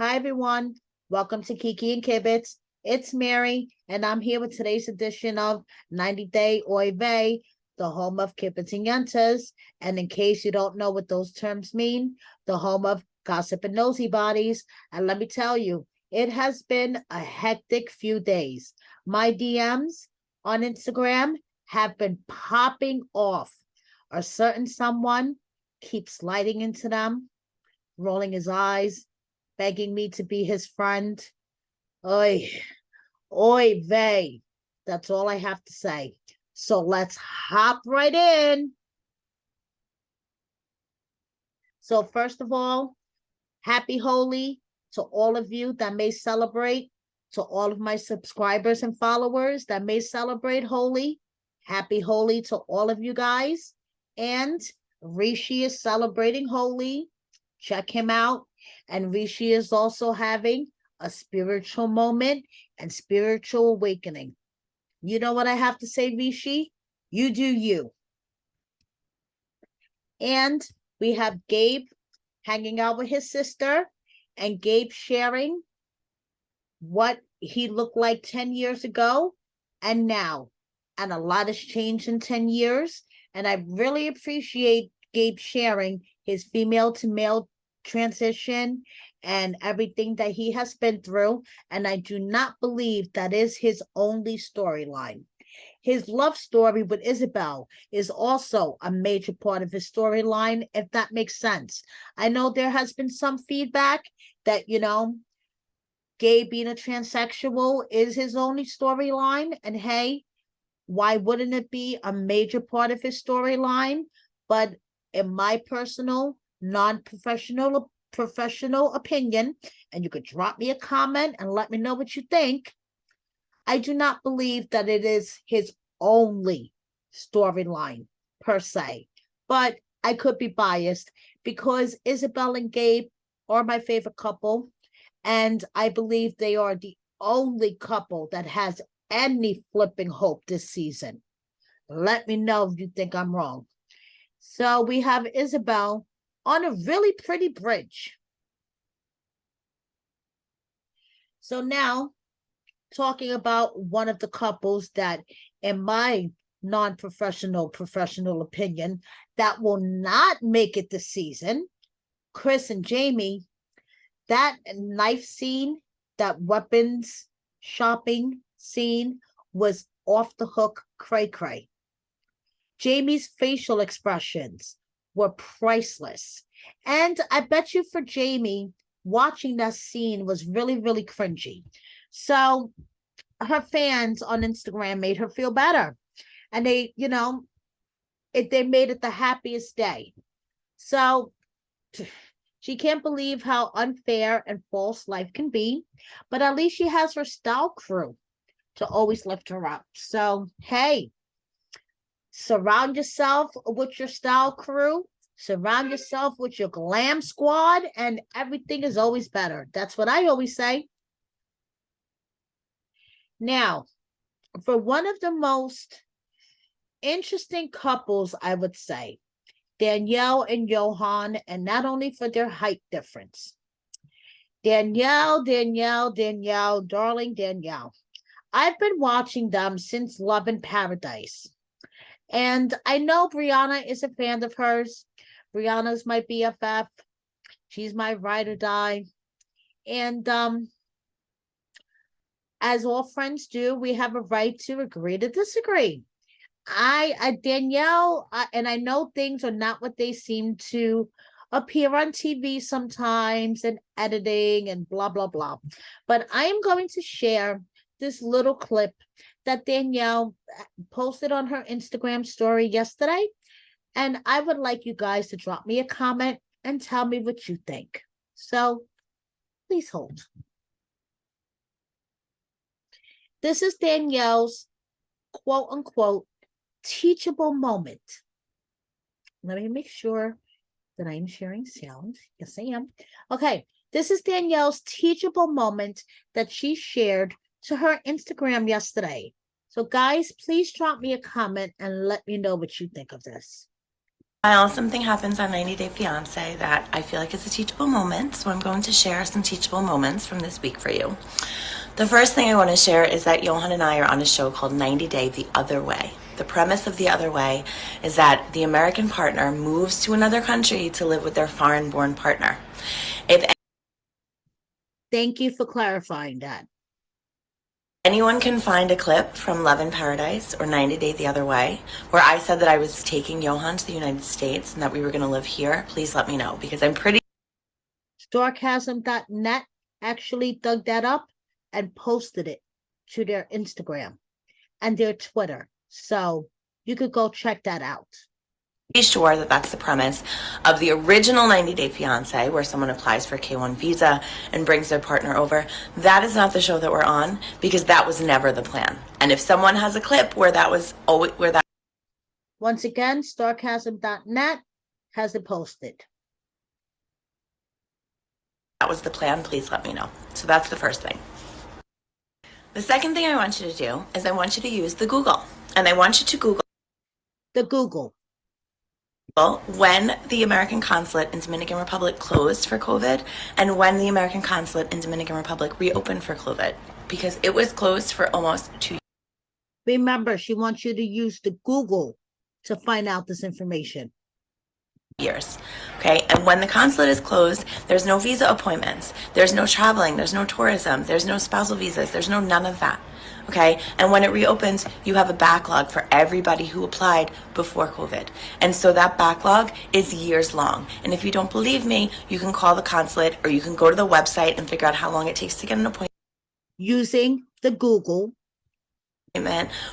Hi, everyone. Welcome to Kiki and Kibbitz. It's Mary, and I'm here with today's edition of 90 Day Oy Vey, the home of Kibbitz and Yentas. And in case you don't know what those terms mean, the home of gossip and nosy bodies. And let me tell you, it has been a hectic few days. My DMs on Instagram have been popping off. A certain someone keeps sliding into them, rolling his eyes, begging me to be his friend. Oy, oy vey. That's all I have to say. So let's hop right in. So, first of all, happy Holi to all of you that may celebrate, to all of my subscribers and followers that may celebrate Holi. Happy Holi to all of you guys. And Rishi is celebrating Holi. Check him out. And Rishi is also having a spiritual moment and spiritual awakening. You know what I have to say, Rishi? You do you. And we have Gabe hanging out with his sister, and Gabe sharing what he looked like 10 years ago and now. And a lot has changed in 10 years. And I really appreciate Gabe sharing his female to male transition and everything that he has been through. And I do not believe that is his only storyline. His love story with Isabelle is also a major part of his storyline, if that makes sense. I know there has been some feedback that, Gabe being a transsexual is his only storyline. And hey, why wouldn't it be a major part of his storyline? But in my personal, non-professional opinion, and you could drop me a comment and let me know what you think, I do not believe that it is his only storyline per se. But I could be biased because Isabelle and Gabe are my favorite couple. And I believe they are the only couple that has any flipping hope this season. Let me know if you think I'm wrong. So we have Isabelle on a really pretty bridge. So now, talking about one of the couples that, in my professional opinion, that will not make it this season, Chris and Jamie. That knife scene, that weapons shopping scene was off the hook cray cray. Jamie's facial expressions were priceless. And I bet you for Jamie, watching that scene was really, really cringy. So her fans on Instagram made her feel better. And they, they made it the happiest day. So she can't believe how unfair and false life can be, but at least she has her style crew to always lift her up. So, hey, surround yourself with your style crew, surround yourself with your glam squad, and everything is always better. That's what I always say. Now, for one of the most interesting couples, I would say, Danielle and Johann, and not only for their height difference. Danielle, darling Danielle. I've been watching them since Love in Paradise. And I know Brianna is a fan of hers. Brianna's my BFF. She's my ride or die. And as all friends do, we have a right to agree to disagree. Danielle, and I know things are not what they seem to appear on TV sometimes and editing and blah, blah, blah. But I am going to share this little clip that Danielle posted on her Instagram story yesterday. And I would like you guys to drop me a comment and tell me what you think. So please hold. This is Danielle's quote unquote teachable moment. Let me make sure that I'm sharing sound. Yes, I am. Okay, this is Danielle's teachable moment that she shared to her Instagram yesterday. So, guys, please drop me a comment and let me know what you think of this. While something happens on 90 Day Fiancé that I feel like is a teachable moment, so I'm going to share some teachable moments from this week for you. The first thing I want to share is that Johann and I are on a show called 90 Day The Other Way. The premise of The Other Way is that the American partner moves to another country to live with their foreign-born partner. Thank you for clarifying that. Anyone can find a clip from Love in Paradise or 90 Day The Other Way where I said that I was taking Johann to the United States and that we were going to live here, please let me know, because I'm pretty... Sarcasm.net actually dug that up and posted it to their Instagram and their Twitter. So you could go check that out. Sure that that's the premise of the original 90 Day Fiancé, where someone applies for a K1 visa and brings their partner over. That is not the show that we're on, because that was never the plan. And if someone has a clip where that was always where that... Once again, sarcasm.net has it posted. That was the plan, please let me know. So that's the first thing. The second thing I want you to do is I want you to use the Google. And I want you to Google the Google when the American consulate in Dominican Republic closed for COVID and when the American consulate in Dominican Republic reopened for COVID, because it was closed for almost 2 years. Remember, she wants you to use the Google to find out this information. Okay, and when the consulate is closed, there's no visa appointments, there's no traveling, there's no tourism, there's no spousal visas, there's no none of that. Okay, and when it reopens, you have a backlog for everybody who applied before COVID. And so that backlog is years long. And if you don't believe me, you can call the consulate or you can go to the website and figure out how long it takes to get an appointment. Using the Google.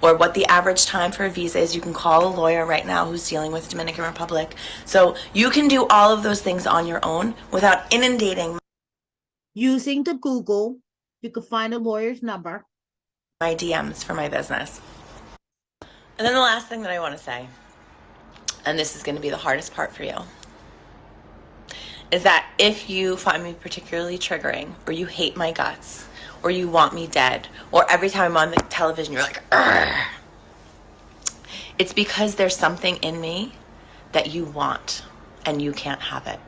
Or what the average time for a visa is. You can call a lawyer right now who's dealing with Dominican Republic. So you can do all of those things on your own without inundating. Using the Google, you can find a lawyer's number. My DMs for my business. And then the last thing that I want to say, and this is going to be the hardest part for you, is that if you find me particularly triggering, or you hate my guts, or you want me dead, or every time I'm on the television you're like, "Argh," it's because there's something in me that you want and you can't have it.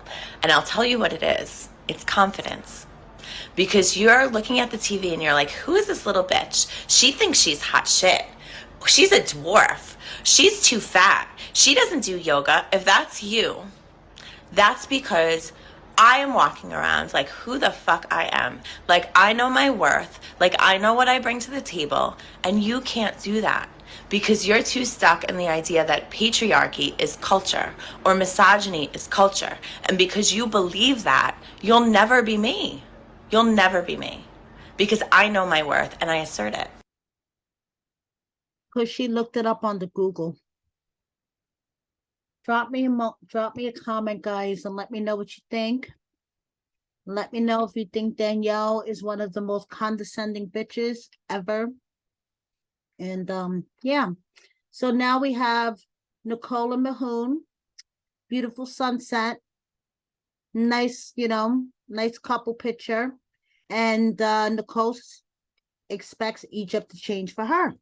And I'll tell you what it is. It's confidence. Because you're looking at the TV and you're like, who is this little bitch? She thinks she's hot shit. She's a dwarf. She's too fat. She doesn't do yoga. If that's you, that's because I am walking around like who the fuck I am. Like I know my worth. Like I know what I bring to the table. And you can't do that because you're too stuck in the idea that patriarchy is culture or misogyny is culture. And because you believe that, you'll never be me. You'll never be me because I know my worth and I assert it. Because she looked it up on the Google. Drop me a comment, guys, and let me know what you think. Let me know if you think Danielle is one of the most condescending bitches ever. And yeah. So now we have Nicola Mahone. Beautiful sunset. Nice, nice couple picture. And Nicole expects Egypt to change for her.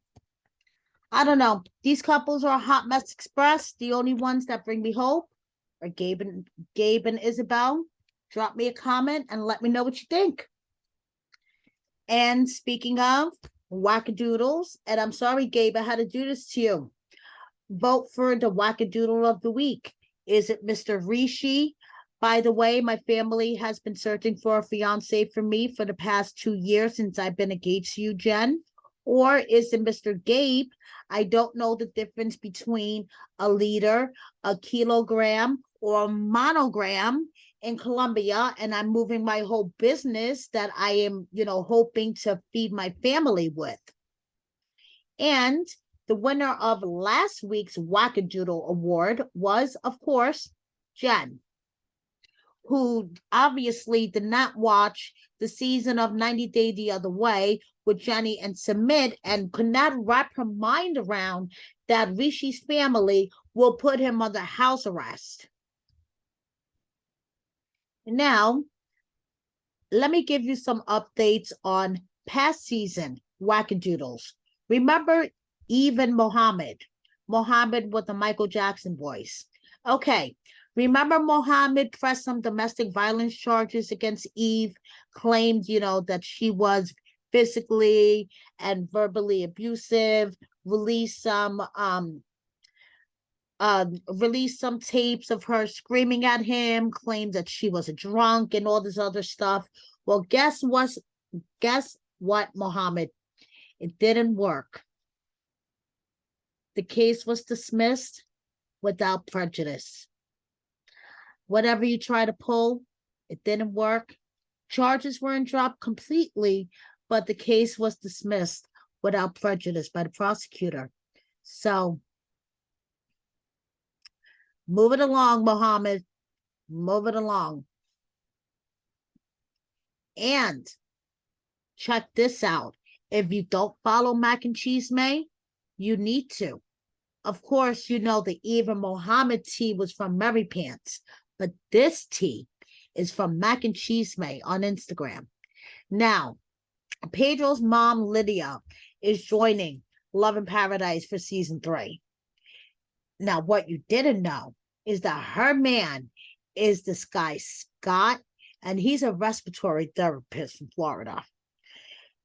I don't know. These couples are a hot mess express. The only ones that bring me hope are Gabe and Isabelle. Drop me a comment and let me know what you think. And speaking of wackadoodles, and I'm sorry, Gabe, I had to do this to you. Vote for the wackadoodle of the week. Is it Mr. Rishi? By the way, my family has been searching for a fiance for me for the past 2 years since I've been engaged to you, Jen. Or is it Mr. Gabe? I don't know the difference between a liter, a kilogram, or a monogram in Colombia, and I'm moving my whole business that I am, hoping to feed my family with. And the winner of last week's Wackadoodle Award was, of course, Jen, who obviously did not watch the season of 90 Day the Other Way with Jenny and Samit and could not wrap her mind around that Rishi's family will put him under house arrest. Now, let me give you some updates on past season Wackadoodles. Remember even Mohamed with the Michael Jackson voice. Okay. Remember Mohamed pressed some domestic violence charges against Eve, claimed, that she was physically and verbally abusive, released some tapes of her screaming at him, claimed that she was a drunk and all this other stuff. Well, guess what, Mohamed? It didn't work. The case was dismissed without prejudice. Whatever you try to pull, it didn't work. Charges weren't dropped completely, but the case was dismissed without prejudice by the prosecutor. So, move it along, Mohamed. Move it along. And check this out. If you don't follow Mac and Cheese May, you need to. Of course, the Eve and Mohamed tea was from Mary Pants, but this tea is from Mac and Cheese May on Instagram. Now, Pedro's mom, Lidia, is joining Love in Paradise for season 3. Now, what you didn't know is that her man is this guy, Scott, and he's a respiratory therapist from Florida.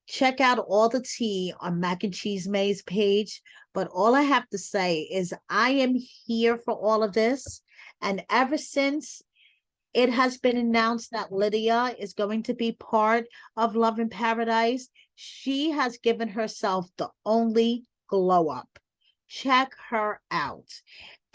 Check out all the tea on Mac and Cheese May's page. But all I have to say is I am here for all of this. And ever since it has been announced that Lidia is going to be part of Love in Paradise, she has given herself the only glow up. Check her out.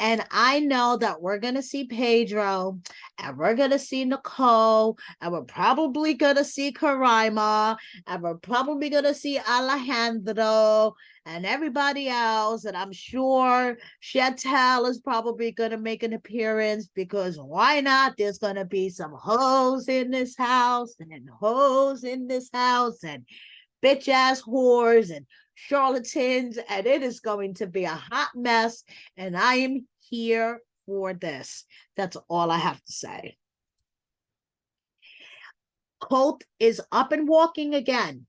And I know that we're going to see Pedro, and we're going to see Nicole, and we're probably going to see Karaima, and we're probably going to see Alejandro, and everybody else. And I'm sure Chantel is probably going to make an appearance, because why not? There's going to be some hoes in this house, and hoes in this house, and bitch ass whores, and charlatans, and it is going to be a hot mess, and I am here for this. That's all I have to say. Colt is up and walking again,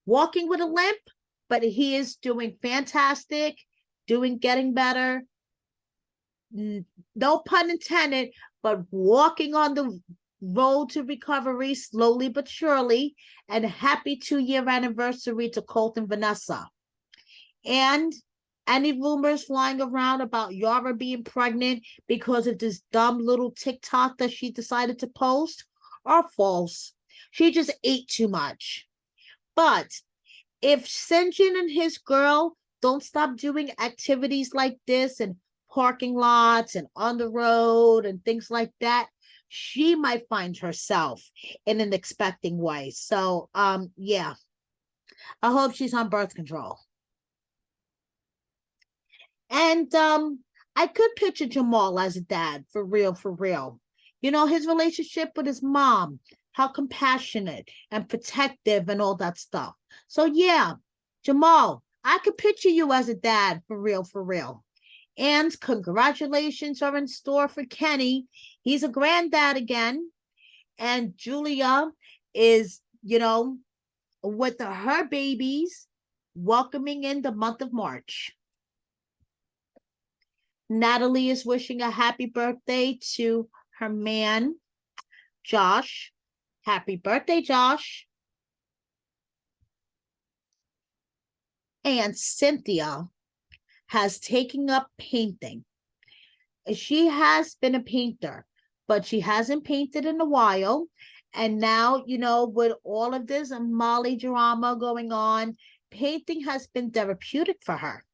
walking with a limp, but he is doing fantastic, getting better. No pun intended, but walking on the road to recovery slowly but surely. And happy 2-year anniversary to Colt and Vanessa. And any rumors flying around about Yara being pregnant because of this dumb little TikTok that she decided to post are false. She just ate too much. But if Sinjin and his girl don't stop doing activities like this in parking lots and on the road and things like that, she might find herself in an expecting way. So, yeah, I hope she's on birth control. And I could picture Jamal as a dad, for real, for real. His relationship with his mom, how compassionate and protective and all that stuff. So, yeah, Jamal, I could picture you as a dad, for real, for real. And congratulations are in store for Kenny. He's a granddad again. And Julia is, with her babies, welcoming in the month of March. Natalie is wishing a happy birthday to her man, Josh. Happy birthday, Josh. And Cynthia has taken up painting. She has been a painter, but she hasn't painted in a while. And now, with all of this Molly drama going on, painting has been therapeutic for her.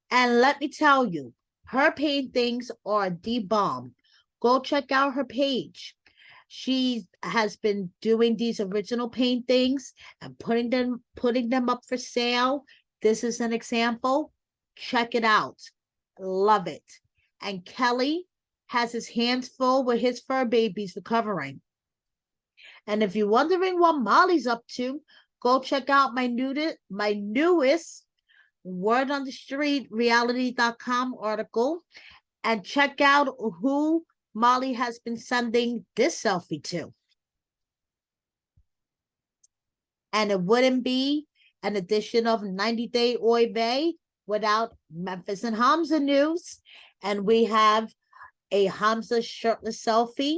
And let me tell you, her paintings are the bomb. Go check out her page. She has been doing these original paintings and putting them up for sale. This is an example. Check it out. Love it. And Kelly has his hands full with his fur babies recovering. And if you're wondering what Molly's up to, go check out my newest Word on the Street reality.com article and check out who Molly has been sending this selfie to. And it wouldn't be an edition of 90 Day Oy Vey without Memphis and Hamza news. And we have a Hamza shirtless selfie.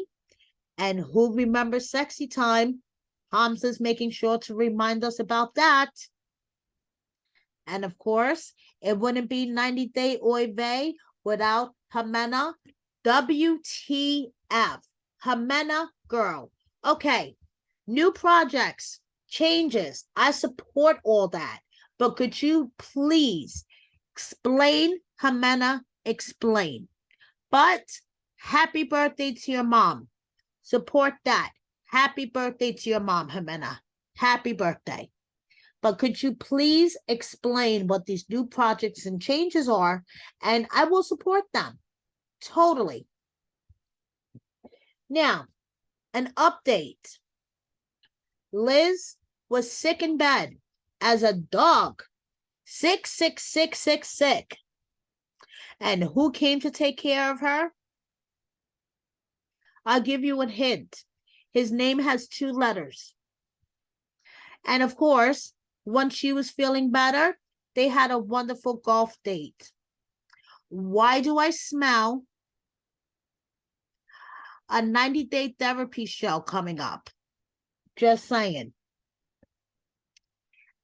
And who remembers sexy time? Hamza's making sure to remind us about that. And of course, it wouldn't be 90 Day Oy Vey without Jimena. WTF. Jimena girl. Okay, new projects, changes. I support all that. But could you please explain, Jimena, explain. But happy birthday to your mom. Support that. Happy birthday to your mom, Jimena. Happy birthday. But could you please explain what these new projects and changes are? And I will support them. Totally. Now, an update. Liz was sick in bed as a dog. Sick, sick, sick, sick, sick. And who came to take care of her? I'll give you a hint. His name has 2 letters. And of course, once she was feeling better, they had a wonderful golf date. Why do I smell a 90-day therapy show coming up? Just saying.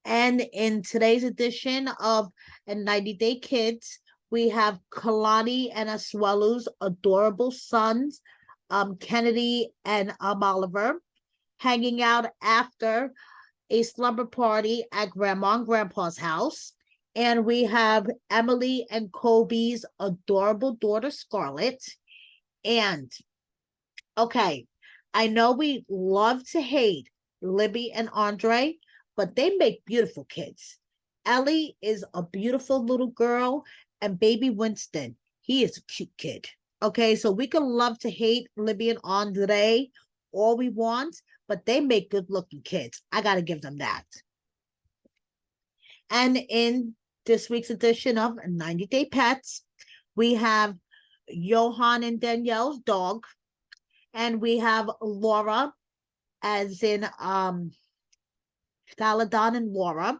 And in today's edition of a 90-Day Kids, we have Kalani and Asuelu's adorable sons, Kennedy and Oliver, hanging out after a slumber party at Grandma and Grandpa's house. And we have Emily and Kobe's adorable daughter, Scarlett. And, okay, I know we love to hate Libby and Andre, but they make beautiful kids. Ellie is a beautiful little girl, and baby Winston, he is a cute kid. Okay, so we can love to hate Libby and Andre all we want, but they make good looking kids. I got to give them that. And in this week's edition of 90 Day Pets, we have Johann and Danielle's dog, and we have Laura, as in Saladon and Laura.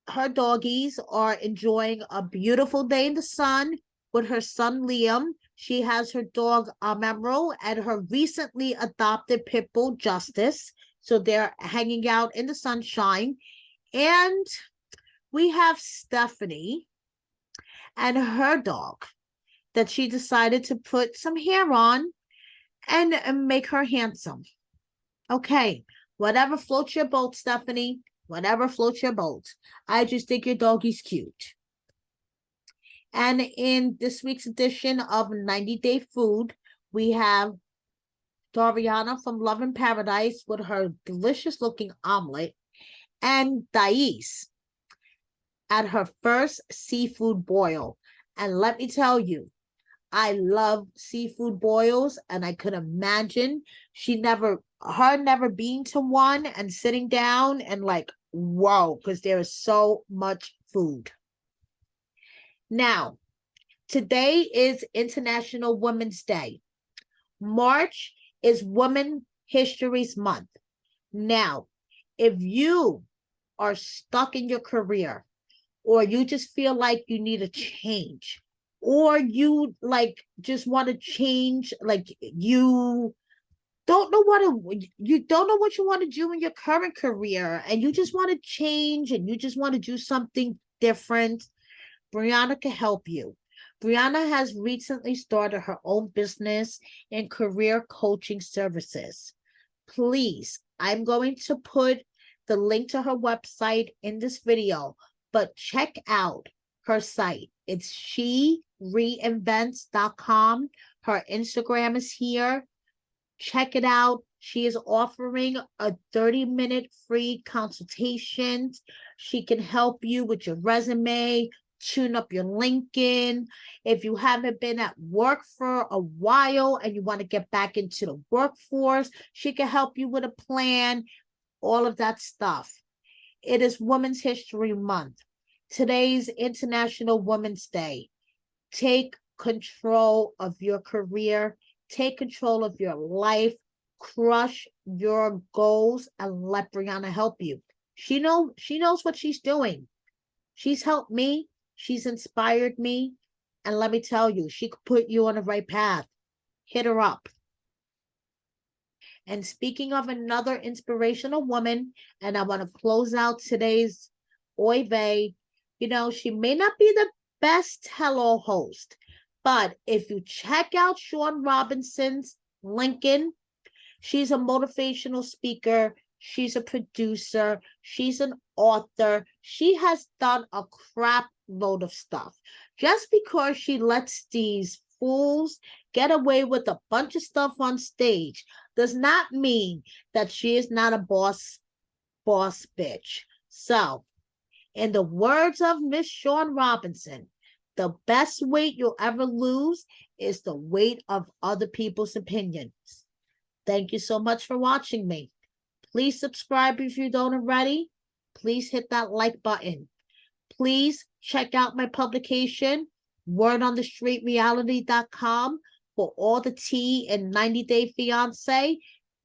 Her doggies are enjoying a beautiful day in the sun with her son Liam. She has her dog Emerald and her recently adopted pit bull Justice. So they're hanging out in the sunshine. And we have Stephanie and her dog that she decided to put some hair on and make her handsome. Okay, whatever floats your boat, Stephanie. Whatever floats your boat. I just think your doggy's cute. And in this week's edition of 90 Day Food, we have Doriana from Love in Paradise with her delicious looking omelet, and Thais at her first seafood boil. And let me tell you, I love seafood boils, and I could imagine her never being to one and sitting down and like, whoa, because there is so much food. Now, today is International Women's Day. March is Women History Month. Now, if you are stuck in your career, or you just feel like you need a change, or you like just want to change, like you don't know what you want to do in your current career, and you just want to change and you just want to do something different, Brianna can help you. Brianna has recently started her own business and career coaching services. Please, I'm going to put the link to her website in this video, but check out her site. It's shereinvents.com. Her Instagram is here. Check it out. She is offering a 30-minute free consultation. She can help you with your resume, tune up your LinkedIn. If you haven't been at work for a while and you want to get back into the workforce, she can help you with a plan, all of that stuff. It is Women's History Month. Today's International Women's Day. Take control of your career. Take control of your life. Crush your goals and let Brianna help you. She knows what she's doing. She's helped me. She's inspired me. And let me tell you, she could put you on the right path. Hit her up. And speaking of another inspirational woman, and I want to close out today's Oy vey, you know, she may not be the best hello host, but if you check out Sean Robinson's Lincoln, she's a motivational speaker. She's a producer. She's an author. She has done a crap load of stuff. Just because she lets these fools get away with a bunch of stuff on stage does not mean that she is not a boss bitch. So, in the words of Miss Sean Robinson, the best weight you'll ever lose is the weight of other people's opinions. Thank you so much for watching me. Please subscribe if you don't already. Please hit that like button. Please check out my publication, wordonthestreetreality.com, for all the tea in 90 Day Fiancé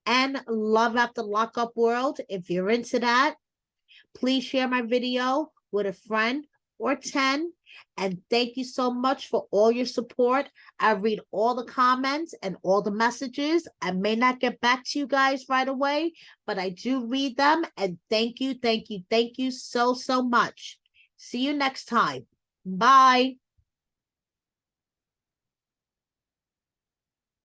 and Love After Lockup World. If you're into that, please share my video with a friend or 10. And thank you so much for all your support. I read all the comments and all the messages. I may not get back to you guys right away, but I do read them. And thank you so much. See you next time. Bye.